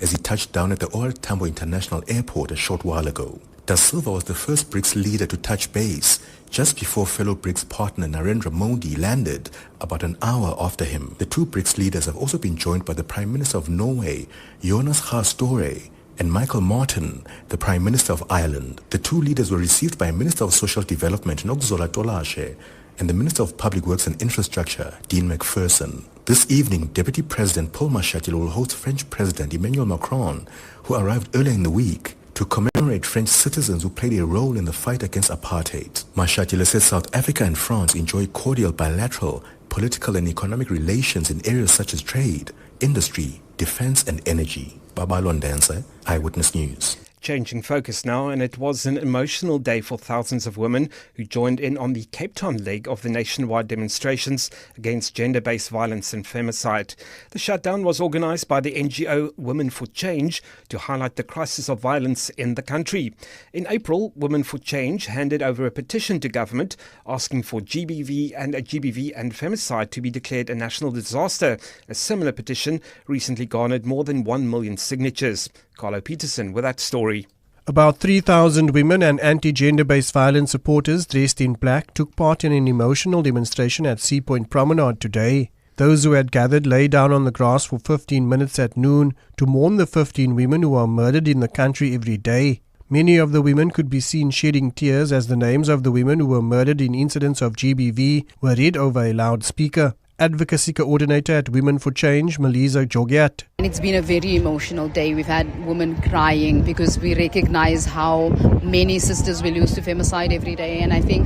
as he touched down at the OR Tambo International Airport a short while ago. Da Silva was the first BRICS leader to touch base just before fellow BRICS partner Narendra Modi landed about an hour after him. The two BRICS leaders have also been joined by the Prime Minister of Norway, Jonas Gahr Støre, and Michael Martin, the Prime Minister of Ireland. The two leaders were received by Minister of Social Development Nokzola Tolashe and the Minister of Public Works and Infrastructure, Dean McPherson. This evening, Deputy President Paul Mashatile will host French President Emmanuel Macron, who arrived earlier in the week, to commemorate French citizens who played a role in the fight against apartheid. Mashatile says South Africa and France enjoy cordial bilateral, political and economic relations in areas such as trade, industry, defense and energy. Babalo Ndanse, Eyewitness News. Changing focus now, and it was an emotional day for thousands of women who joined in on the Cape Town leg of the nationwide demonstrations against gender-based violence and femicide. The shutdown was organised by the NGO Women for Change to highlight the crisis of violence in the country. In April, Women for Change handed over a petition to government asking for GBV and femicide to be declared a national disaster. A similar petition recently garnered more than 1 million signatures. Carlo Peterson with that story. About 3,000 women and anti-gender-based violence supporters dressed in black took part in an emotional demonstration at Sea Point Promenade today. Those who had gathered lay down on the grass for 15 minutes at noon to mourn the 15 women who are murdered in the country every day. Many of the women could be seen shedding tears as the names of the women who were murdered in incidents of GBV were read over a loudspeaker. Advocacy Coordinator at Women for Change, Melisa Jogiat. It's been a very emotional day. We've had women crying because we recognize how many sisters we lose to femicide every day. And I think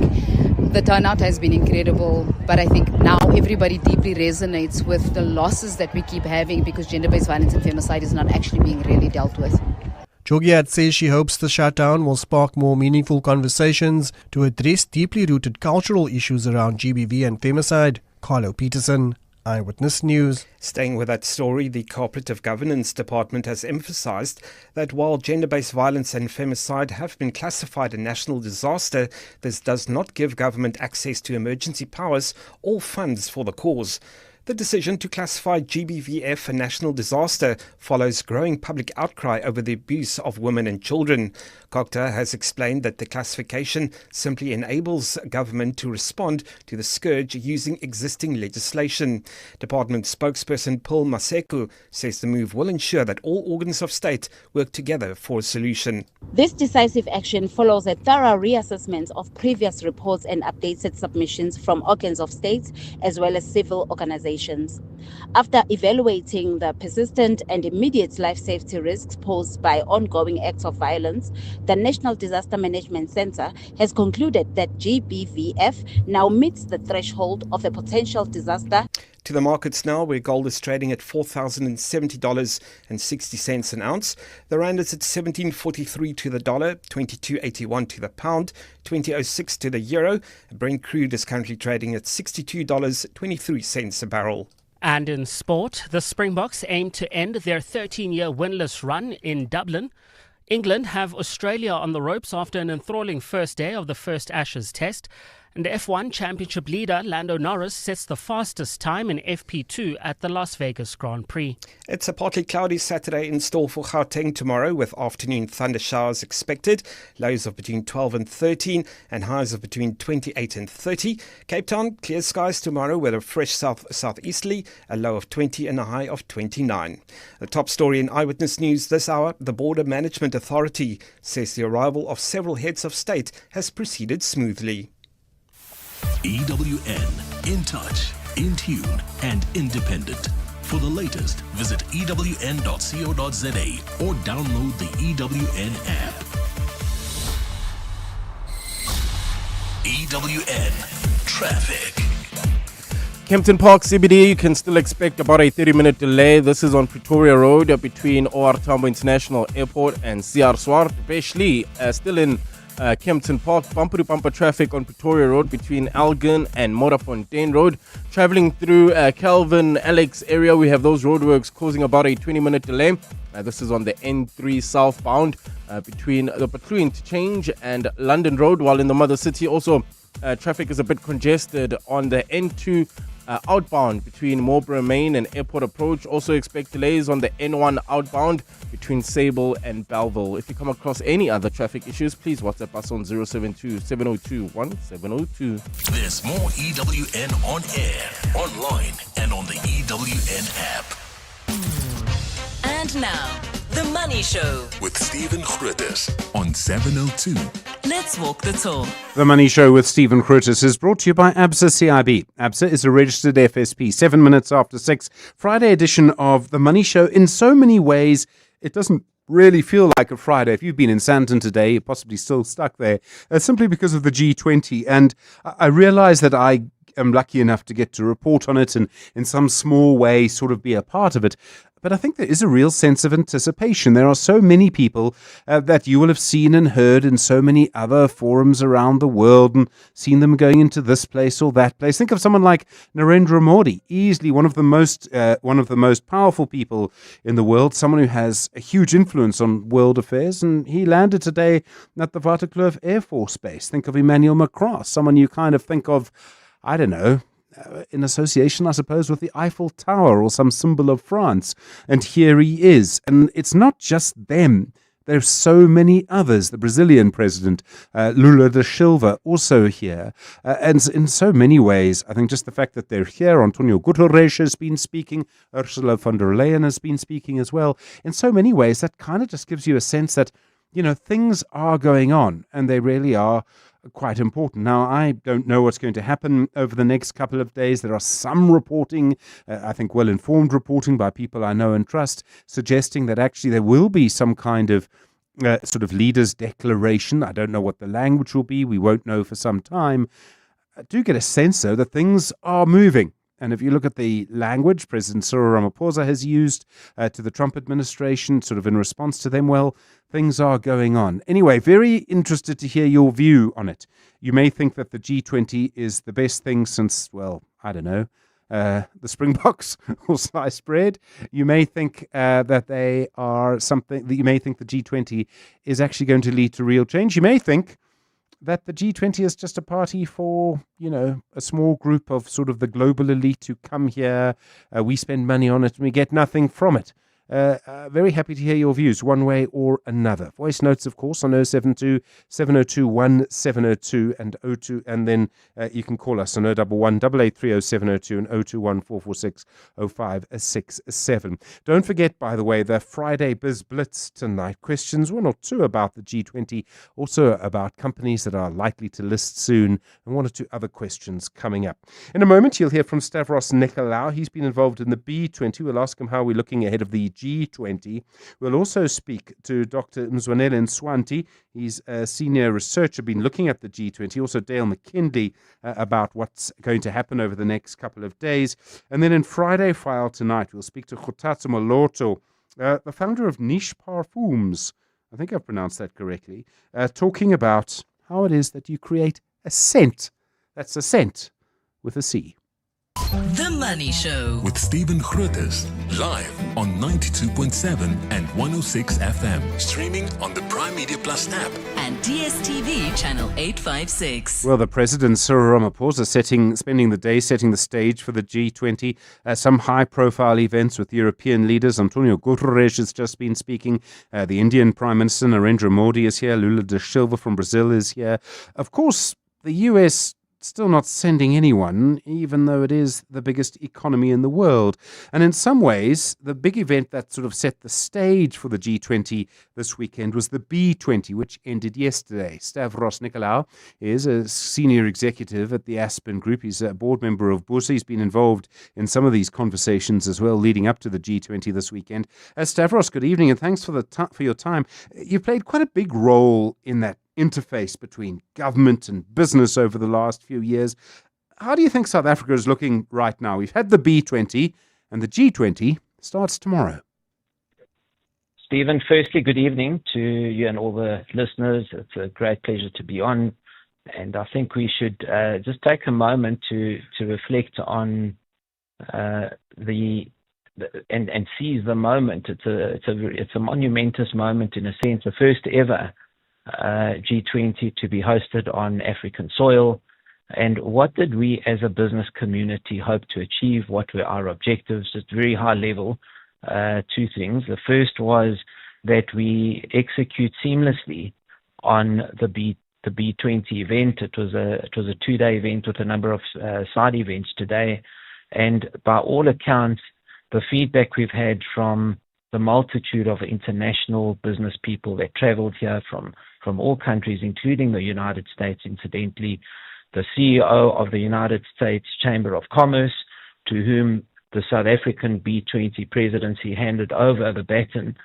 the turnout has been incredible. But I think now everybody deeply resonates with the losses that we keep having because gender-based violence and femicide is not actually being really dealt with. Jogiat says she hopes the shutdown will spark more meaningful conversations to address deeply rooted cultural issues around GBV and femicide. Carlo Peterson, Eyewitness News. Staying with that story, the Cooperative Governance Department has emphasised that while gender-based violence and femicide have been classified a national disaster, this does not give government access to emergency powers or funds for the cause. The decision to classify GBVF a national disaster follows growing public outcry over the abuse of women and children. COGTA has explained that the classification simply enables government to respond to the scourge using existing legislation. Department spokesperson Paul Maseko says the move will ensure that all organs of state work together for a solution. This decisive action follows a thorough reassessment of previous reports and updated submissions from organs of state as well as civil organizations. After evaluating the persistent and immediate life safety risks posed by ongoing acts of violence, the National Disaster Management Center has concluded that GBVF now meets the threshold of a potential disaster. To the markets now, where gold is trading at $4,070.60 an ounce. The rand is at 17.43 to the dollar, 22.81 to the pound, 20.06 to the euro. Brent crude is currently trading at $62.23 a barrel. And in sport, the Springboks aim to end their 13-year winless run in Dublin. England have Australia on the ropes after an enthralling first day of the first Ashes Test. And F1 Championship leader Lando Norris sets the fastest time in FP2 at the Las Vegas Grand Prix. It's a partly cloudy Saturday in store for Gauteng tomorrow, with afternoon thunder showers expected. Lows of between 12 and 13 and highs of between 28 and 30. Cape Town, clear skies tomorrow with a fresh southeasterly, a low of 20 and a high of 29. The top story in Eyewitness News this hour: the Border Management Authority says the arrival of several heads of state has proceeded smoothly. EWN, in touch, in tune and independent. For the latest, visit ewn.co.za or download the EWN app. EWN Traffic. Kempton Park CBD, you can still expect about a 30-minute delay. This is on Pretoria Road between OR Tambo International Airport and CR Swart. Especially still in Kempton Park, bumper-to-bumper traffic on Pretoria Road between Elgin and Morafontein Road. Travelling through Calvin Alex area, we have those roadworks causing about a 20-minute delay. This is on the N3 southbound between the Patrol Interchange and London Road, while in the Mother City also traffic is a bit congested on the N2 outbound between Marlborough Main and Airport Approach. Also expect delays on the N1 outbound between Sable and Belleville. If you come across any other traffic issues, please WhatsApp us on 072-702-1702. There's more EWN on air, online, and on the EWN app. And now, The Money Show With Stephen Grootes on 702. Let's walk the talk. The Money Show with Stephen Grootes is brought to you by ABSA CIB. ABSA is a registered FSP. 7 minutes after 6, Friday edition of The Money Show. In so many ways, it doesn't really feel like a Friday. If you've been in Sandton today, you're possibly still stuck there, simply because of the G20. And I realize that I am lucky enough to get to report on it and in some small way sort of be a part of it. But I think there is a real sense of anticipation. There are so many people that you will have seen and heard in so many other forums around the world and seen them going into this place or that place. Think of someone like Narendra Modi, easily one of the most powerful people in the world, someone who has a huge influence on world affairs. And he landed today at the Waterkloof Air Force Base. Think of Emmanuel Macron, someone you kind of think of, I don't know, in association, I suppose, with the Eiffel Tower or some symbol of France. And here he is. And it's not just them. There's so many others. The Brazilian president, Lula da Silva, also here. And in so many ways, I think just the fact that they're here, Antonio Guterres has been speaking, Ursula von der Leyen has been speaking as well. In so many ways, that kind of just gives you a sense that, you know, things are going on and they really are quite important. Now, I don't know what's going to happen over the next couple of days. There are some reporting, I think well-informed reporting by people I know and trust, suggesting that actually there will be some kind of sort of leaders' declaration. I don't know what the language will be. We won't know for some time. I do get a sense, though, that things are moving. And if you look at the language President Cyril Ramaphosa has used to the Trump administration, sort of in response to them, well, things are going on. Anyway, very interested to hear your view on it. You may think that the G20 is the best thing since, well, I don't know, the Springboks or sliced bread. You may think that they are something, that you may think the G20 is actually going to lead to real change. You may think that the G20 is just a party for, you know, a small group of sort of the global elite who come here, we spend money on it and we get nothing from it. Very happy to hear your views one way or another. Voice notes, of course, on 072 702 1702 and 02, and then you can call us on 011 8830 702 and 021 446 0567. Don't forget, by the way, the Friday Biz Blitz tonight. Questions, one or two about the G20, also about companies that are likely to list soon, and one or two other questions coming up. In a moment, you'll hear from Stavros Nicolau. He's been involved in the B20. We'll ask him how we're looking ahead of the G20. We'll also speak to Dr. Mzwanele Nswanti. He's a senior researcher, been looking at the G20. Also Dale McKinley about what's going to happen over the next couple of days. And then in Friday File tonight, we'll speak to Kgotatso Moloto, the founder of Niche Parfums. I think I've pronounced that correctly. Talking about how it is that you create a scent. That's a scent with a C. The Money Show With Stephen Grootes, live on 92.7 and 106 FM. Streaming on the Prime Media Plus app. and DSTV channel 856. Well, the President, Cyril Ramaphosa, spending the day setting the stage for the G20. Some high-profile events with European leaders. Antonio Guterres has just been speaking. The Indian Prime Minister, Narendra Modi, is here. Lula da Silva from Brazil is here. Of course, the US still not sending anyone, even though it is the biggest economy in the world. And in some ways, the big event that sort of set the stage for the G20 this weekend was the B20, which ended yesterday. Stavros Nicolau is a senior executive at the Aspen Group. He's a board member of Bursa. He's been involved in some of these conversations as well, leading up to the G20 this weekend. Stavros, good evening, and thanks for your time. You played quite a big role in that interface between government and business over the last few years. How do you think South Africa is looking right now? We've had the B20 and the G20 starts tomorrow. Stephen, firstly, good evening to you and all the listeners. It's a great pleasure to be on. And I think we should just take a moment to reflect on and seize the moment. It's a monumentous moment in a sense, the first ever G20 to be hosted on African soil. And what did we as a business community hope to achieve? What were our objectives? At very high level, two things. The first was that we execute seamlessly on the B20 event. It was a 2-day event with a number of side events today. And by all accounts, the feedback we've had from the multitude of international business people that traveled here from all countries, including the United States, incidentally, the CEO of the United States Chamber of Commerce, to whom the South African B20 presidency handed over the baton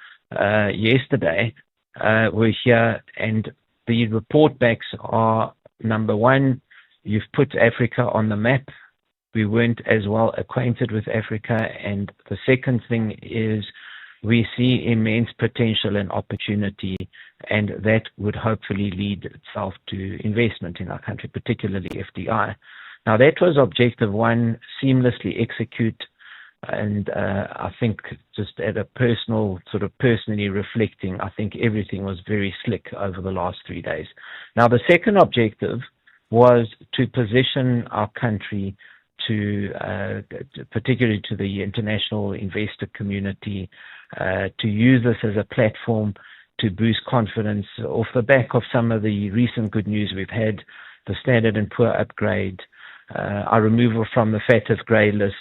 yesterday, were here. And the report backs are, number one, you've put Africa on the map. We weren't as well acquainted with Africa. And the second thing is we see immense potential and opportunity, and that would hopefully lead itself to investment in our country, particularly FDI. Now, that was objective one, seamlessly execute. And I think just at a personally reflecting, I think everything was very slick over the last 3 days. Now, the second objective was to position our country particularly to the international investor community, to use this as a platform to boost confidence off the back of some of the recent good news we've had, the Standard & Poor upgrade, our removal from the FATF grey list,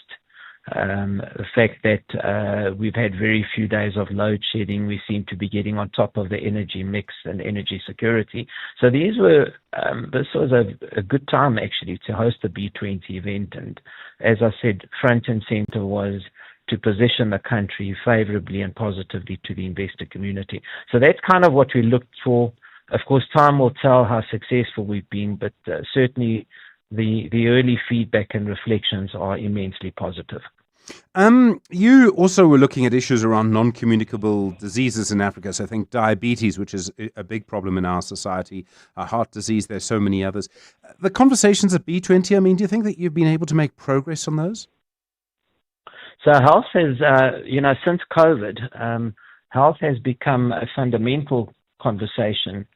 the fact that we've had very few days of load shedding. We seem to be getting on top of the energy mix and energy security. So this was a good time actually to host the B20 event. And as I said, front and center was to position the country favorably and positively to the investor community. So that's kind of what we looked for. Of course, time will tell how successful we've been, but certainly the early feedback and reflections are immensely positive. You also were looking at issues around non-communicable diseases in Africa. So I think diabetes, which is a big problem in our society, heart disease, there's so many others. The conversations at B20, I mean, do you think that you've been able to make progress on those? So health has, since COVID, health has become a fundamental conversation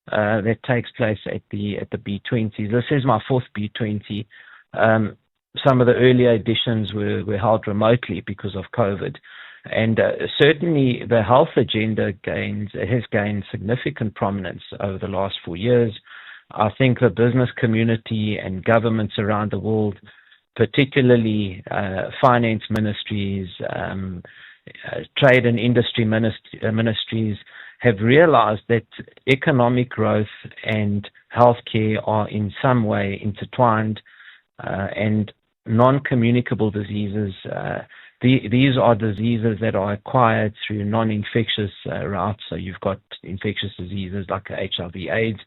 that takes place at the B20. This is my fourth B20. Some of the earlier editions were held remotely because of COVID. And certainly the health agenda has gained significant prominence over the last 4 years. I think the business community and governments around the world, particularly finance ministries, trade and industry ministries, have realized that economic growth and healthcare are in some way intertwined, and non-communicable diseases, these are diseases that are acquired through non-infectious routes. So you've got infectious diseases like HIV/AIDS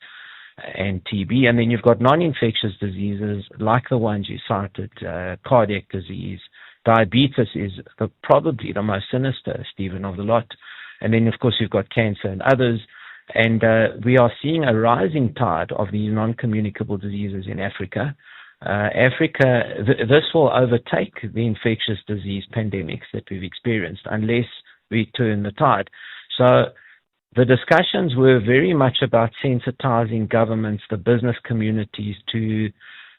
and TB, and then you've got non-infectious diseases like the ones you cited, cardiac disease. Diabetes is probably the most sinister, Stephen, of the lot. And then, of course, you've got cancer and others. And we are seeing a rising tide of these non-communicable diseases in Africa. This will overtake the infectious disease pandemics that we've experienced unless we turn the tide. So the discussions were very much about sensitizing governments, the business communities to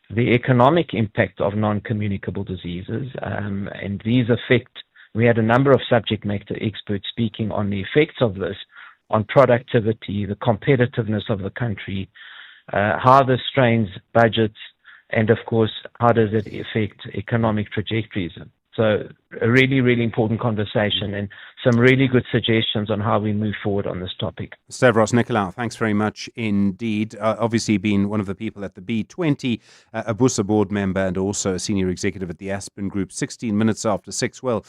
the economic impact of non-communicable diseases. And these we had a number of subject matter experts speaking on the effects of this on productivity, the competitiveness of the country, how this strains budgets, and of course, how does it affect economic trajectories? So a really, really important conversation and some really good suggestions on how we move forward on this topic. Stavros Nicolau, thanks very much indeed. Obviously being one of the people at the B20, a Busa board member and also a senior executive at the Aspen Group, 16 minutes after 6. Well,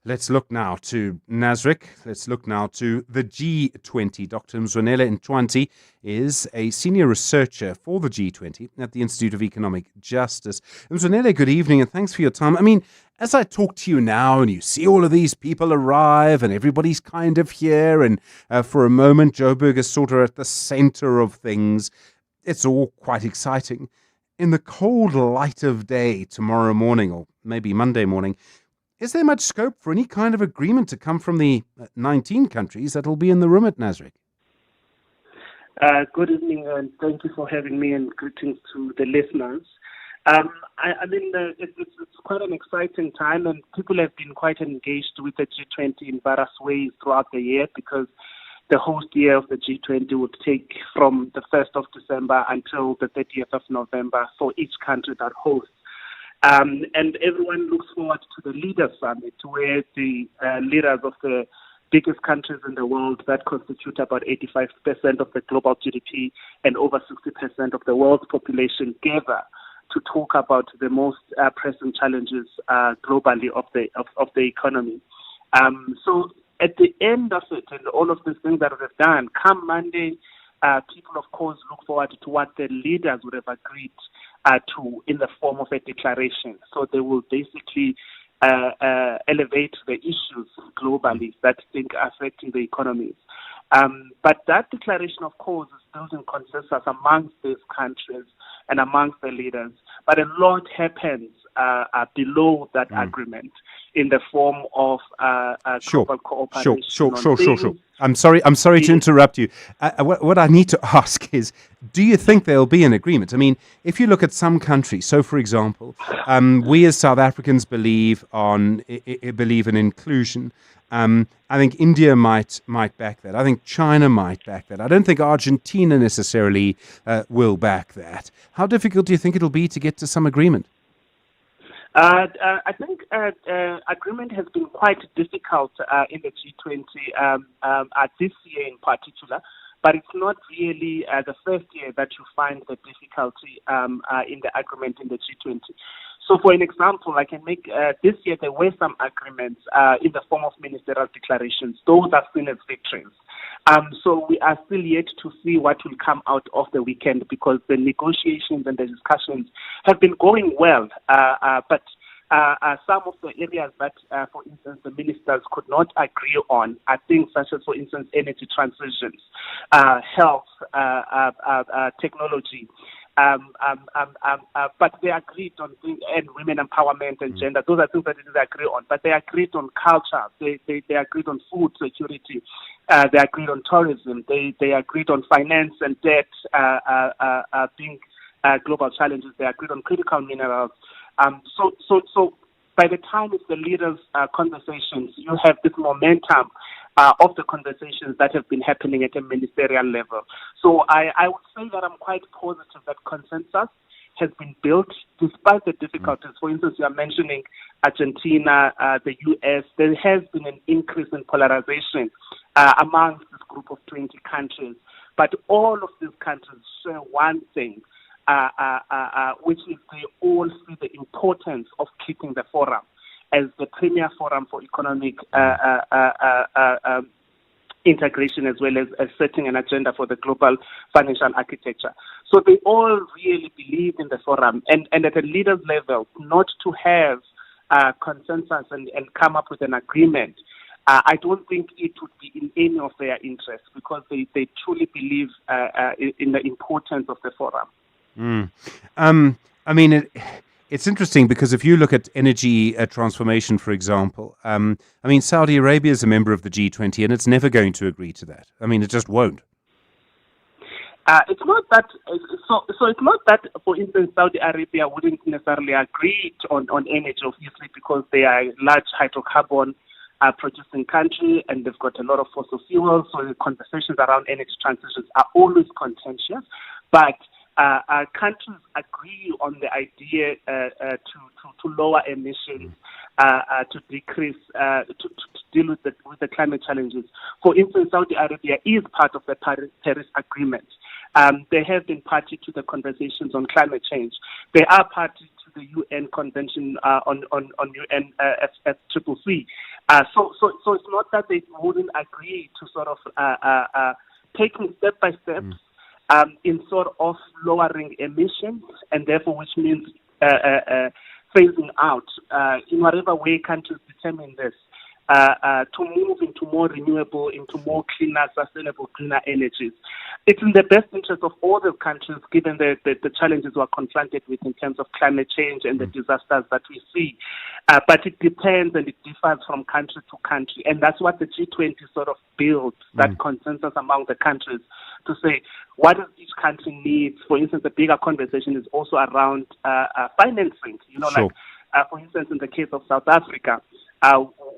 let's look now to Nasrec. Let's look now to the G20. Dr. Mzwanele Ntwanti is a senior researcher for the G20 at the Institute of Economic Justice. Mzwanele, good evening and thanks for your time. I mean, as I talk to you now and you see all of these people arrive and everybody's kind of here and for a moment Joburg is sort of at the center of things, it's all quite exciting. In the cold light of day tomorrow morning or maybe Monday morning, is there much scope for any kind of agreement to come from the 19 countries that will be in the room at Nasrec? Good evening, and thank you for having me, and greetings to the listeners. It's quite an exciting time, and people have been quite engaged with the G20 in various ways throughout the year, because the host year of the G20 would take from the 1st of December until the 30th of November for each country that hosts. And everyone looks forward to the Leaders Summit, where the leaders of the biggest countries in the world that constitute about 85% of the global GDP and over 60% of the world's population gather to talk about the most pressing challenges globally of the economy. So at the end of it, and all of these things that we've done, come Monday, people, of course, look forward to what the leaders would have agreed to in the form of a declaration. So they will basically elevate the issues globally that are affecting the economies. But that declaration, of course, is building consensus amongst these countries and amongst the leaders. But a lot happens below that agreement in the form of global cooperation. Sure. I'm sorry to interrupt you. What I need to ask is, do you think there'll be an agreement? I mean, if you look at some countries, so for example, we as South Africans believe in inclusion. I think India might back that. I think China might back that. I don't think Argentina necessarily will back that. How difficult do you think it'll be to get to some agreement? I think agreement has been quite difficult in the G20 this year in particular, but it's not really the first year that you find the difficulty in the agreement in the G20. So for an example, I can make this year there were some agreements in the form of ministerial declarations. Those are seen as victories. So we are still yet to see what will come out of the weekend, because the negotiations and the discussions have been going well. But some of the areas that, for instance, the ministers could not agree on are things such as, for instance, energy transitions, health, technology. But they agreed on things, and women empowerment and gender. Those are things that they didn't agree on. But they agreed on culture. They agreed on food security. They agreed on tourism. They agreed on finance and debt being global challenges. They agreed on critical minerals. So by the time it's the leaders' conversations, you have this momentum of the conversations that have been happening at a ministerial level. So I would say that I'm quite positive that consensus has been built despite the difficulties. For instance, you are mentioning Argentina, the US. There has been an increase in polarization amongst this group of 20 countries. But all of these countries share one thing, which is they all see the importance of keeping the forum as the premier forum for economic integration, as well as setting an agenda for the global financial architecture. So they all really believe in the forum, and at a leaders level, not to have consensus and come up with an agreement, I don't think it would be in any of their interests, because they truly believe in the importance of the forum. I mean, it's interesting, because if you look at energy transformation, for example, I mean, Saudi Arabia is a member of the G20, and it's never going to agree to that. I mean, it just won't. It's not that. So it's not that, for instance, Saudi Arabia wouldn't necessarily agree on energy, obviously, because they are a large hydrocarbon producing country, and they've got a lot of fossil fuels. So the conversations around energy transitions are always contentious, but countries agree on the idea to lower emissions, to decrease, to deal with the climate challenges. For instance, Saudi Arabia is part of the Paris Agreement. They have been party to the conversations on climate change. They are party to the UN Convention on UN FCCC. So it's not that they wouldn't agree to sort of taking step by step in sort of lowering emissions, and therefore, which means phasing out in whatever way countries determine this. to move into more renewable, into more cleaner, sustainable, cleaner energies. It's in the best interest of all the countries, given the challenges we're confronted with in terms of climate change and the disasters that we see. But it depends and it differs from country to country. And that's what the G20 sort of builds, that consensus among the countries to say, what does each country need? For instance, the bigger conversation is also around financing. Sure. For instance, in the case of South Africa,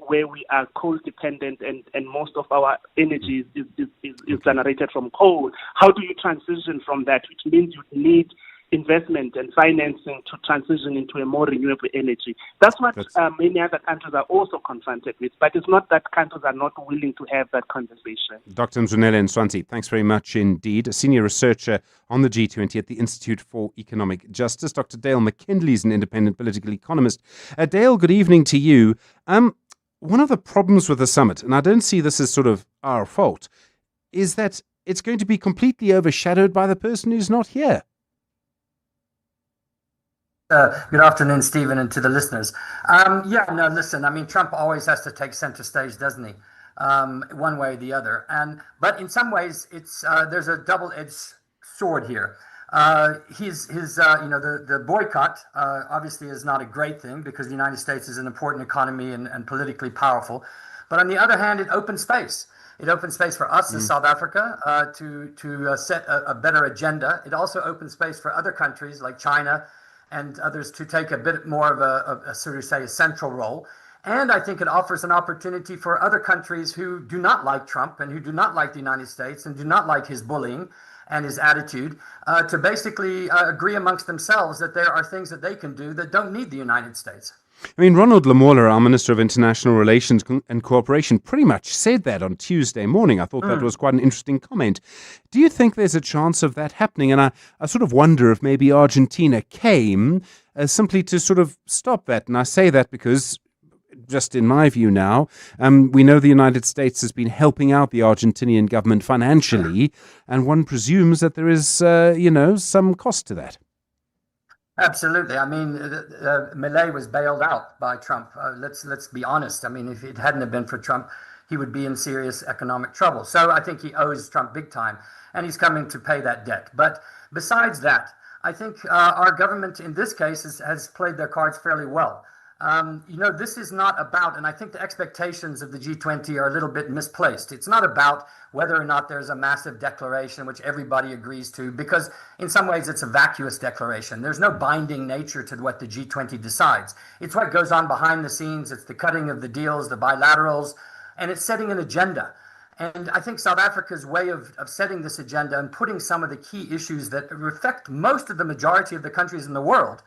where we are coal dependent and most of our energy is generated from coal. How do you transition from that? Which means you need investment and financing to transition into a more renewable energy. That's what many other countries are also confronted with, but it's not that countries are not willing to have that conversation. Dr. Mzunele Nswanti, thanks very much indeed. A senior researcher on the G20 at the Institute for Economic Justice. Dr. Dale McKinley is an independent political economist. Dale, good evening to you. One of the problems with the summit, and I don't see this as sort of our fault, is that it's going to be completely overshadowed by the person who's not here. Good afternoon, Stephen, and to the listeners. Listen, I mean, Trump always has to take center stage, doesn't he? One way or the other. But in some ways, it's there's a double-edged sword here. The boycott obviously is not a great thing because the United States is an important economy and politically powerful. But on the other hand, it opens space. It opens space for us as South Africa to set a better agenda. It also opens space for other countries like China and others to take a bit more of a sort of say a central role. And I think it offers an opportunity for other countries who do not like Trump and who do not like the United States and do not like his bullying and his attitude to basically agree amongst themselves that there are things that they can do that don't need the United States. I mean, Ronald Lamola, our Minister of International Relations and Cooperation, pretty much said that on Tuesday morning. I thought that was quite an interesting comment. Do you think there's a chance of that happening? And I sort of wonder if maybe Argentina came simply to sort of stop that. And I say that because, just in my view now, we know the United States has been helping out the Argentinian government financially, and one presumes that there is, some cost to that. Absolutely. I mean, Milei was bailed out by Trump. Let's be honest. I mean, if it hadn't have been for Trump, he would be in serious economic trouble. So I think he owes Trump big time, and he's coming to pay that debt. But besides that, I think our government in this case has played their cards fairly well. This is not about, and I think the expectations of the G20 are a little bit misplaced. It's not about whether or not there's a massive declaration which everybody agrees to, because in some ways it's a vacuous declaration. There's no binding nature to what the G20 decides. It's what goes on behind the scenes. It's the cutting of the deals, the bilaterals, and it's setting an agenda. And I think South Africa's way of setting this agenda and putting some of the key issues that affect most of the majority of the countries in the world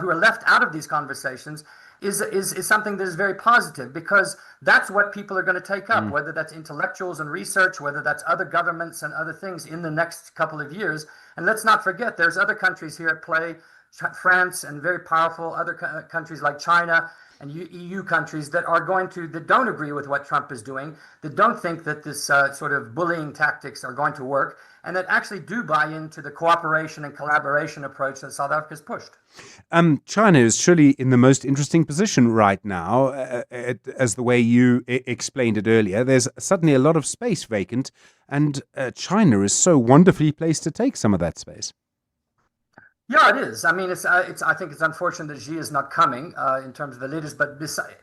who are left out of these conversations is something that is very positive, because that's what people are going to take up, whether that's intellectuals and research, whether that's other governments and other things in the next couple of years. And let's not forget, there's other countries here at play, France and very powerful other countries like China and EU countries that don't agree with what Trump is doing, that don't think that this sort of bullying tactics are going to work, and that actually do buy into the cooperation and collaboration approach that South Africa has pushed. China is surely in the most interesting position right now, as the way you explained it earlier. There's suddenly a lot of space vacant, and China is so wonderfully placed to take some of that space. Yeah, it is. I mean, I think it's unfortunate that Xi is not coming in terms of the leaders, but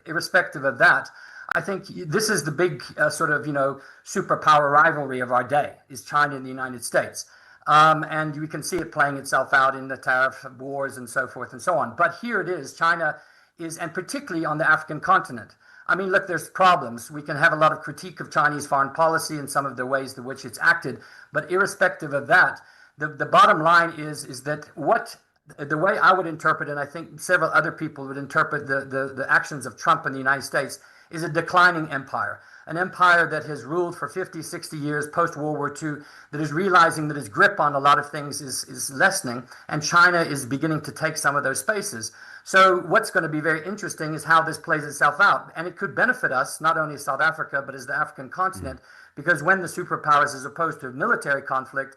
irrespective of that, I think this is the big superpower rivalry of our day, is China and the United States. And we can see it playing itself out in the tariff wars and so forth and so on. But here it is. China is, and particularly on the African continent. I mean, look, there's problems. We can have a lot of critique of Chinese foreign policy and some of the ways in which it's acted. But irrespective of that, the bottom line is that the way I would interpret, and I think several other people would interpret the actions of Trump in the United States, is a declining empire, an empire that has ruled for 50, 60 years post-World War II, that is realizing that its grip on a lot of things is lessening, and China is beginning to take some of those spaces. So what's going to be very interesting is how this plays itself out. And it could benefit us, not only South Africa, but as the African continent, because when the superpowers, as opposed to military conflict,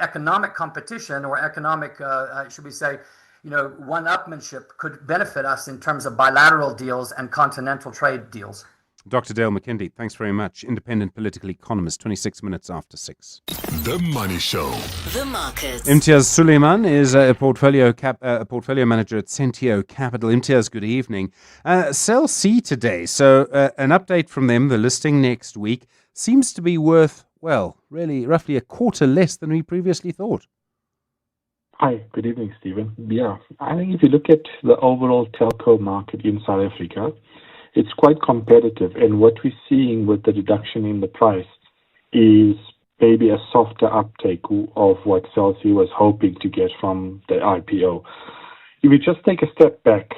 economic competition or economic, should we say, one-upmanship could benefit us in terms of bilateral deals and continental trade deals. Dr. Dale McKinley, thanks very much. Independent political economist, 26 minutes after 6. The Money Show. The markets. Imtiaz Suleiman is a portfolio manager at Centio Capital. Imtiaz, good evening. Cell C today. So an update from them, the listing next week, seems to be worth, well, really roughly a quarter less than we previously thought. Hi, good evening, Stephen. Yeah, I think if you look at the overall telco market in South Africa, it's quite competitive, and what we're seeing with the reduction in the price is maybe a softer uptake of what Cell C was hoping to get from the IPO. If we just take a step back,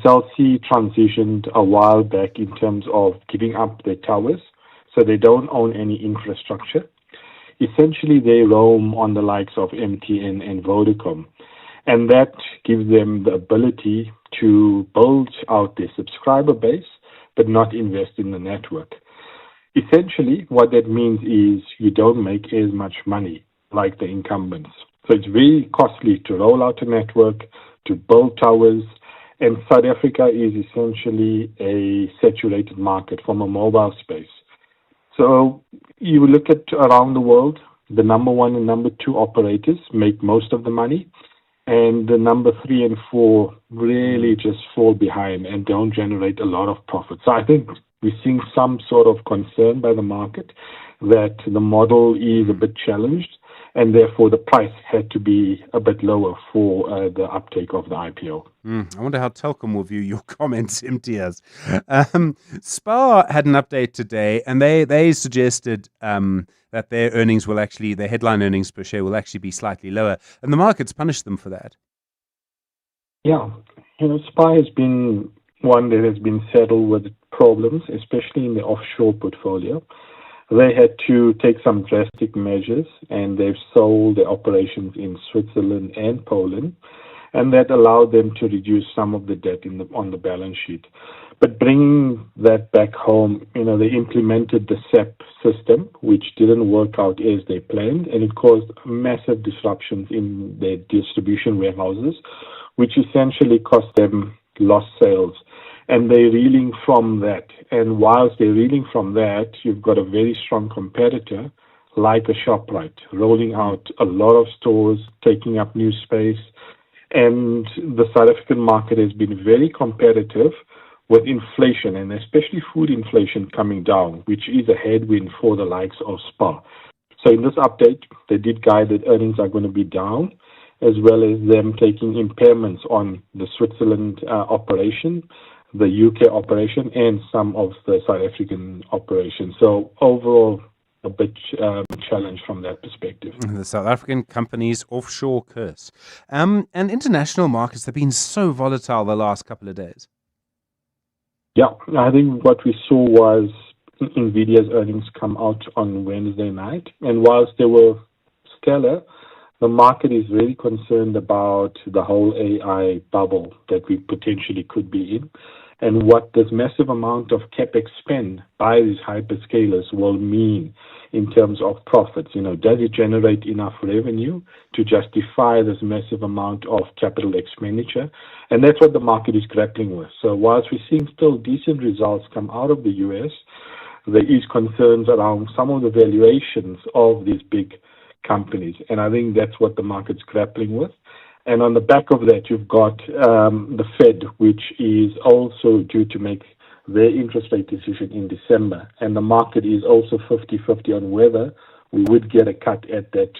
Cell C transitioned a while back in terms of giving up their towers, so they don't own any infrastructure. Essentially, they roam on the likes of MTN and Vodacom, and that gives them the ability to build out their subscriber base, but not invest in the network. Essentially, what that means is you don't make as much money like the incumbents. So it's very costly to roll out a network, to build towers, and South Africa is essentially a saturated market from a mobile space. So you look at around the world, the number 1 and number 2 operators make most of the money, and the number 3 and 4 really just fall behind and don't generate a lot of profit. So I think we're seeing some sort of concern by the market that the model is a bit challenged, and therefore the price had to be a bit lower for the uptake of the IPO. I wonder how Telkom will view your comments, Imtiaz. SPAR had an update today, and they suggested that their earnings will actually, their headline earnings per share will actually be slightly lower, and the market's punished them for that. Yeah, SPAR has been one that has been saddled with problems, especially in the offshore portfolio. They had to take some drastic measures, and they've sold their operations in Switzerland and Poland, and that allowed them to reduce some of the debt on the balance sheet. But bringing that back home, they implemented the SAP system, which didn't work out as they planned, and it caused massive disruptions in their distribution warehouses, which essentially cost them lost sales. And they're reeling from that. And whilst they're reeling from that, you've got a very strong competitor like a ShopRite, rolling out a lot of stores, taking up new space. And the South African market has been very competitive with inflation, and especially food inflation coming down, which is a headwind for the likes of SPAR. So in this update, they did guide that earnings are going to be down, as well as them taking impairments on the Switzerland operation, the UK operation, and some of the South African operations. So overall, a bit challenged from that perspective. The South African company's offshore curse. And international markets have been so volatile the last couple of days. Yeah, I think what we saw was NVIDIA's earnings come out on Wednesday night. And whilst they were stellar, the market is very concerned about the whole AI bubble that we potentially could be in, and what this massive amount of capex spend by these hyperscalers will mean in terms of profits. Does it generate enough revenue to justify this massive amount of capital expenditure? And that's what the market is grappling with. So whilst we're seeing still decent results come out of the US, there is concerns around some of the valuations of these big companies. And I think that's what the market's grappling with. And on the back of that, you've got the Fed, which is also due to make their interest rate decision in December. And the market is also 50-50 on whether we would get a cut at that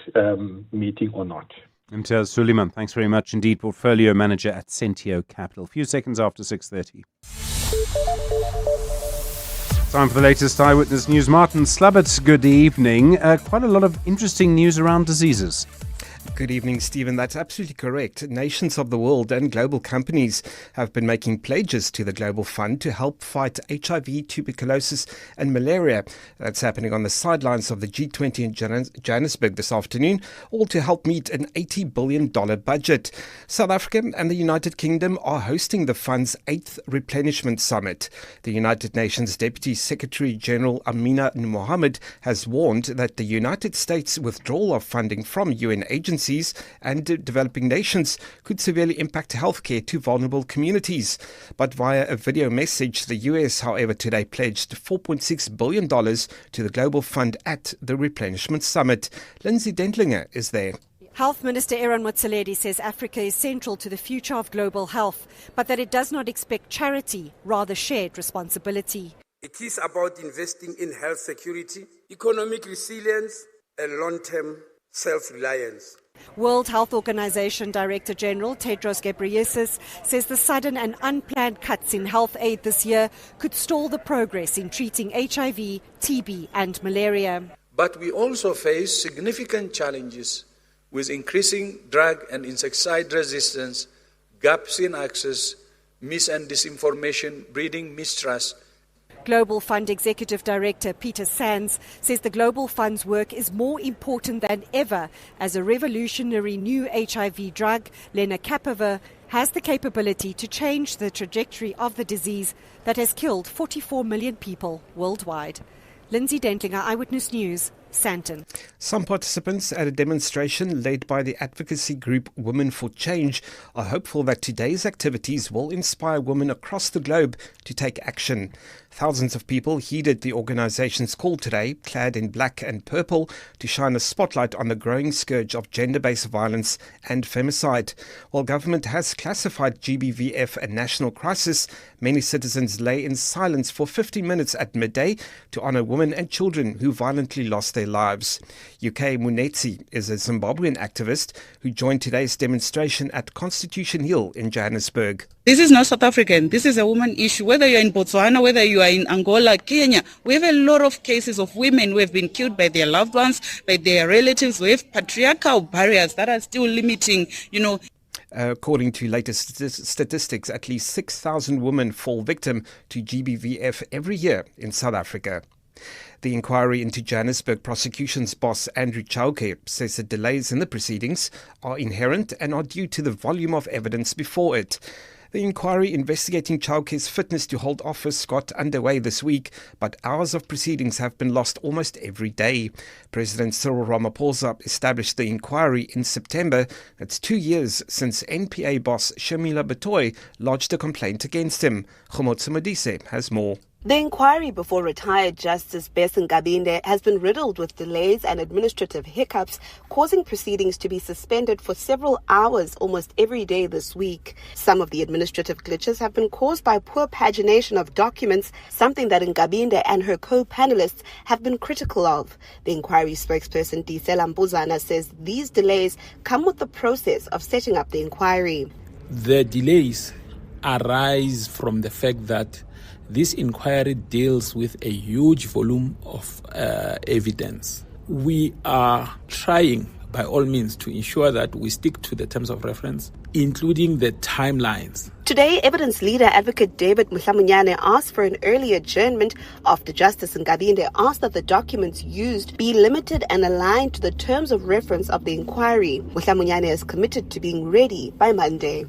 meeting or not. Imtiaz Suleiman, thanks very much indeed. Portfolio manager at Centio Capital. A few seconds after 6:30. Time for the latest Eyewitness News. Martin Slubbert, good evening. Quite a lot of interesting news around diseases. Good evening, Stephen. That's absolutely correct. Nations of the world and global companies have been making pledges to the Global Fund to help fight HIV, tuberculosis and malaria. That's happening on the sidelines of the G20 in Johannesburg this afternoon, all to help meet an $80 billion budget. South Africa and the United Kingdom are hosting the fund's 8th replenishment summit. The United Nations Deputy Secretary General Amina Mohammed has warned that the United States' withdrawal of funding from UN agencies agencies and developing nations could severely impact healthcare to vulnerable communities. But via a video message, the US, however, today pledged $4.6 billion to the Global Fund at the Replenishment Summit. Lindsay Dentlinger is there. Health Minister Aaron Motsoaledi says Africa is central to the future of global health, but that it does not expect charity, rather shared responsibility. It is about investing in health security, economic resilience, and long-term self-reliance. World Health Organization Director General Tedros Ghebreyesus says the sudden and unplanned cuts in health aid this year could stall the progress in treating HIV, TB, and malaria. But we also face significant challenges with increasing drug and insecticide resistance, gaps in access, mis- and disinformation, breeding mistrust. Global Fund Executive Director Peter Sands says the Global Fund's work is more important than ever as a revolutionary new HIV drug, lenacapavir, has the capability to change the trajectory of the disease that has killed 44 million people worldwide. Lindsay Dentlinger, Eyewitness News, Sandton. Some participants at a demonstration led by the advocacy group Women for Change are hopeful that today's activities will inspire women across the globe to take action. Thousands of people heeded the organization's call today, clad in black and purple, to shine a spotlight on the growing scourge of gender-based violence and femicide. While government has classified GBVF a national crisis, many citizens lay in silence for 50 minutes at midday to honor women and children who violently lost their lives. UK Munetsi is a Zimbabwean activist who joined today's demonstration at Constitution Hill in Johannesburg. This is not South African. This is a woman issue. Whether you're in Botswana, whether you are in Angola, Kenya, we have a lot of cases of women who have been killed by their loved ones, by their relatives. We have patriarchal barriers that are still limiting, According to latest statistics, at least 6,000 women fall victim to GBVF every year in South Africa. The inquiry into Johannesburg prosecution's boss Andrew Chauke says the delays in the proceedings are inherent and are due to the volume of evidence before it. The inquiry investigating Chauke's fitness to hold office got underway this week, but hours of proceedings have been lost almost every day. President Cyril Ramaphosa established the inquiry in September. That's 2 years since NPA boss Shamila Batoy lodged a complaint against him. Khomotso Modise has more. The inquiry before retired Justice Besin Gabinde has been riddled with delays and administrative hiccups, causing proceedings to be suspended for several hours almost every day this week. Some of the administrative glitches have been caused by poor pagination of documents, something that Ngabinde and her co-panelists have been critical of. The inquiry spokesperson Disela Mbuzana says these delays come with the process of setting up the inquiry. The delays arise from the fact that this inquiry deals with a huge volume of evidence. We are trying, by all means, to ensure that we stick to the terms of reference, including the timelines. Today, evidence leader advocate David Mhlamunyane asked for an early adjournment after Justice Ngabinde asked that the documents used be limited and aligned to the terms of reference of the inquiry. Mhlamunyane is committed to being ready by Monday.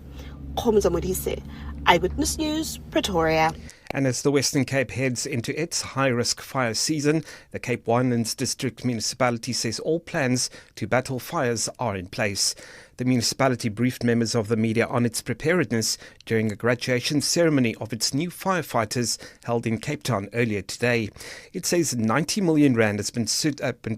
Khomotso Modise, Eyewitness News, Pretoria. And as the Western Cape heads into its high-risk fire season, the Cape Winelands District Municipality says all plans to battle fires are in place. The municipality briefed members of the media on its preparedness during a graduation ceremony of its new firefighters held in Cape Town earlier today. It says 90 million rand has been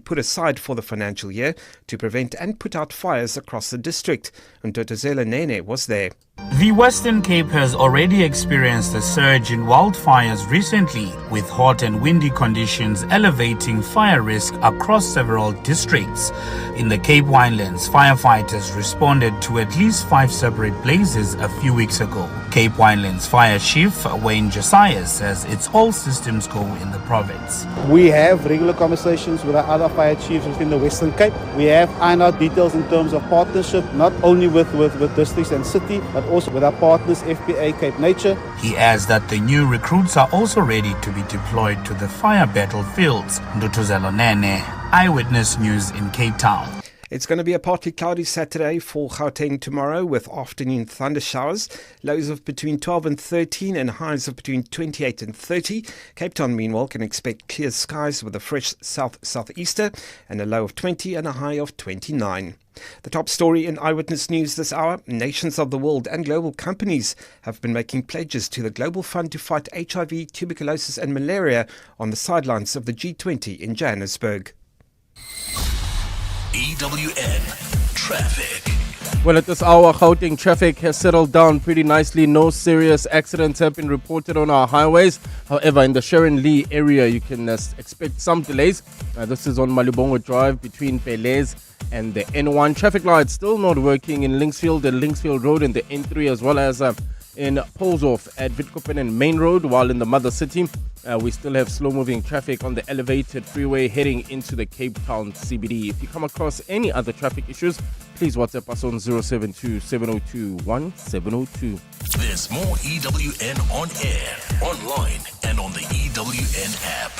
put aside for the financial year to prevent and put out fires across the district. And Dotozela Nene was there. The Western Cape has already experienced a surge in wildfires recently, with hot and windy conditions elevating fire risk across several districts. In the Cape Winelands, firefighters responded to at least 5 separate blazes a few weeks ago. Cape Winelands Fire Chief Wayne Josiah says it's all systems go in the province. We have regular conversations with our other fire chiefs within the Western Cape. We have ironed out details in terms of partnership, not only with districts and city, but also with our partners, FPA, Cape Nature. He adds that the new recruits are also ready to be deployed to the fire battlefields. Ndutuzelo Nene, Eyewitness News in Cape Town. It's going to be a partly cloudy Saturday for Gauteng tomorrow with afternoon thunder showers, lows of between 12 and 13 and highs of between 28 and 30. Cape Town, meanwhile, can expect clear skies with a fresh south-southeaster and a low of 20 and a high of 29. The top story in Eyewitness News this hour: nations of the world and global companies have been making pledges to the Global Fund to fight HIV, tuberculosis and malaria on the sidelines of the G20 in Johannesburg. EWN Traffic. Well, at this hour, Gauteng traffic has settled down pretty nicely. No serious accidents have been reported on our highways. However, in the Sharon Lee area, you can expect some delays. This is on Malibongo Drive between Pelez and the N1. Traffic lights still not working in Linksfield and Linksfield Road and the N3, as well as in Polshof at Witkoppen and Main Road, while in the Mother City, we still have slow-moving traffic on the elevated freeway heading into the Cape Town CBD. If you come across any other traffic issues, please WhatsApp us on 072-702-1702. There's more EWN on air, online, and on the EWN app.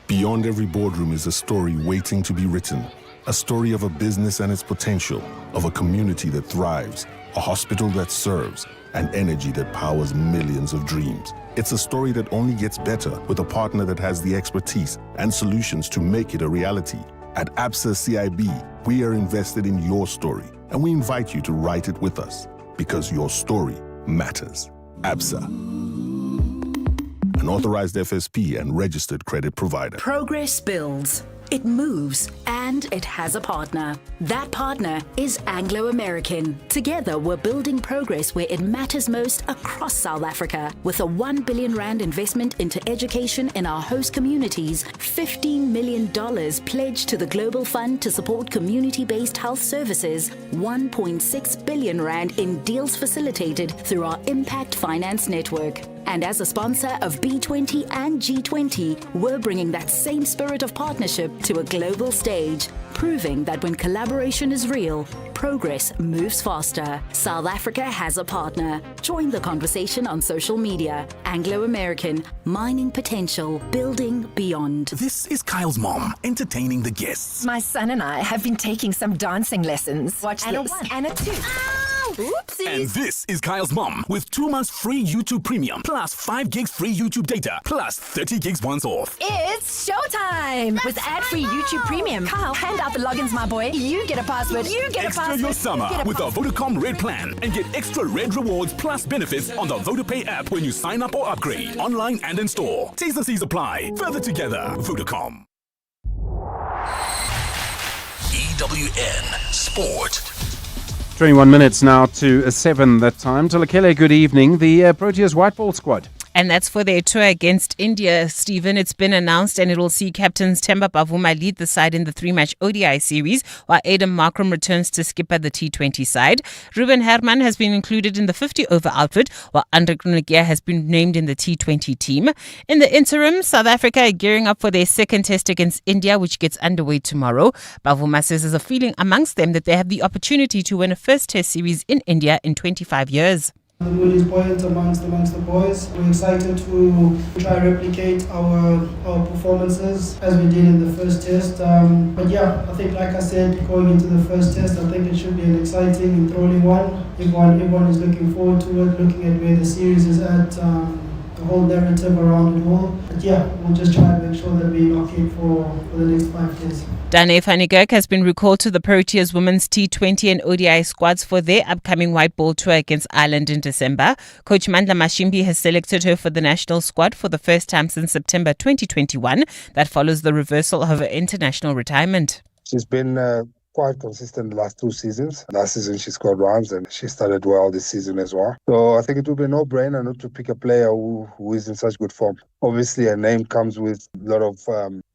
Beyond every boardroom is a story waiting to be written. A story of a business and its potential, of a community that thrives, a hospital that serves, and energy that powers millions of dreams. It's a story that only gets better with a partner that has the expertise and solutions to make it a reality. At ABSA CIB, we are invested in your story, and we invite you to write it with us, because your story matters. ABSA, an authorized FSP and registered credit provider. Progress builds. It moves, and it has a partner. That partner is Anglo-American. Together, we're building progress where it matters most across South Africa. With a 1 billion rand investment into education in our host communities, $15 million pledged to the Global Fund to support community-based health services, 1.6 billion rand in deals facilitated through our Impact Finance Network. And as a sponsor of B20 and G20, we're bringing that same spirit of partnership to a global stage, proving that when collaboration is real, progress moves faster. South Africa has a partner. Join the conversation on social media. Anglo-American, mining potential, building beyond. This is Kyle's mom, entertaining the guests. My son and I have been taking some dancing lessons. Watch and this. A 1 and a 2. Oopsies. And this is Kyle's mom with 2 months free YouTube Premium, plus 5 gigs free YouTube data, plus 30 gigs once off. It's showtime! With ad-free YouTube Premium. Kyle, hand out the logins, my boy. You get a password. You get Extra a password. your summer with the Vodacom Red Plan and get extra Red rewards plus benefits on the VodaPay app when you sign up or upgrade, online and in store. T's and C's apply. Further together, Vodacom. EWN Sport. 21 minutes now to 7 that time. Talakele, good evening. The Proteas white ball squad. And that's for their tour against India, Stephen. It's been announced and it will see captains Themba Bavuma lead the side in the 3-match ODI series, while Adam Markram returns to skipper the T20 side. Ruben Herman has been included in the 50-over outfit, while Andre Grunegier has been named in the T20 team. In the interim, South Africa are gearing up for their second test against India, which gets underway tomorrow. Bavuma says there's a feeling amongst them that they have the opportunity to win a first test series in India in 25 years. The mood is buoyant amongst the boys. We're excited to try and replicate our performances as we did in the first test. But yeah, I think, like I said, going into the first test, I think it should be an exciting, enthralling one. Everyone is looking forward to it, looking at where the series is at, the whole narrative around it all. But yeah, we'll just try and make sure that we lock in for the next 5 days. Dane van Niekerk has been recalled to the Proteas women's T20 and ODI squads for their upcoming white ball tour against Ireland in December. Coach Mandla Mashimbi has selected her for the national squad for the first time since September 2021. That follows the reversal of her international retirement. She's been quite consistent the last 2 seasons. Last season she scored runs and she started well this season as well. So I think it would be a no-brainer not to pick a player who is in such good form. Obviously her name comes with a lot of